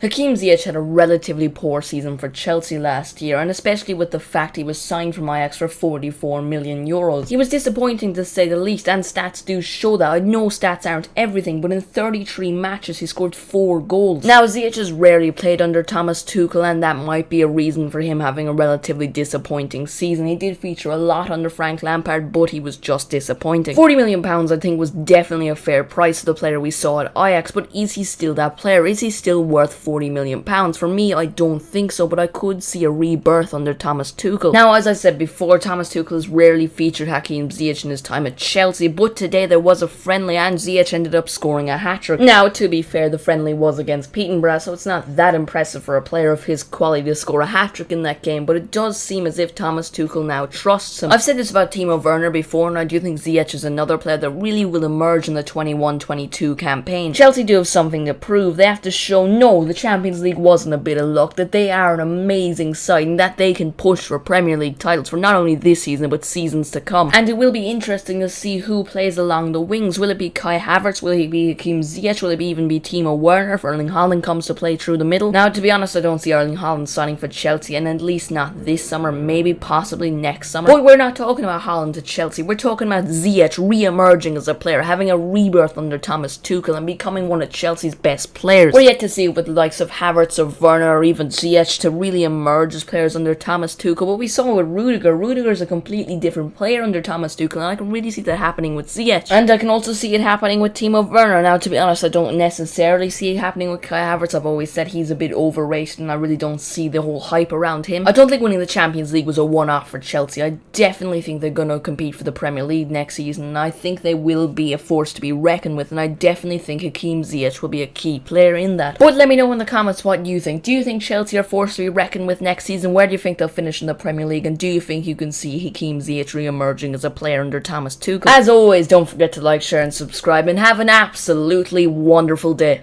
Hakim Ziyech had a relatively poor season for Chelsea last year, and especially with the fact he was signed from Ajax for €44 million. He was disappointing to say the least, and stats do show that. I know stats aren't everything, but in 33 matches he scored 4 goals. Now, Ziyech has rarely played under Thomas Tuchel, and that might be a reason for him having a relatively disappointing season. He did feature a lot under Frank Lampard, but he was just disappointing. £40 million I think was definitely a fair price for the player we saw at Ajax, but is he still that player? Is he still worth £40 million? For me, I don't think so, but I could see a rebirth under Thomas Tuchel. Now, as I said before, Thomas Tuchel has rarely featured Hakim Ziyech in his time at Chelsea, but today there was a friendly and Ziyech ended up scoring a hat-trick. Now, to be fair, the friendly was against Peterborough, so it's not that impressive for a player of his quality to score a hat-trick in that game, but it does seem as if Thomas Tuchel now trusts him. I've said this about Timo Werner before, and I do think Ziyech is another player that really will emerge in the 21-22 campaign. Chelsea do have something to prove. They have to show, no, the Champions League wasn't a bit of luck, that they are an amazing side and that they can push for Premier League titles for not only this season but seasons to come. And it will be interesting to see who plays along the wings. Will it be Kai Havertz? Will it be Hakim Ziyech? Will it even be Timo Werner if Erling Haaland comes to play through the middle? Now, to be honest, I don't see Erling Haaland signing for Chelsea, and at least not this summer, maybe possibly next summer. But we're not talking about Haaland to Chelsea. We're talking about Ziyech re-emerging as a player, having a rebirth under Thomas Tuchel and becoming one of Chelsea's best players. We're yet to see with the likes of Havertz or Werner or even Ziyech to really emerge as players under Thomas Tuchel. But we saw with Rudiger. Rudiger is a completely different player under Thomas Tuchel, and I can really see that happening with Ziyech. And I can also see it happening with Timo Werner. Now, to be honest, I don't necessarily see it happening with Kai Havertz. I've always said he's a bit overrated, and I really don't see the whole hype around him. I don't think winning the Champions League was a one-off for Chelsea. I definitely think they're going to compete for the Premier League next season, and I think they will be a force to be reckoned with, and I definitely think Hakim Ziyech will be a key player in that. But let me know in the comments what you think. Do you think Chelsea are forced to be reckoned with next season? Where do you think they'll finish in the Premier League? And do you think you can see Hakim Ziyech re-emerging as a player under Thomas Tuchel? As always, don't forget to like, share and subscribe, and have an absolutely wonderful day.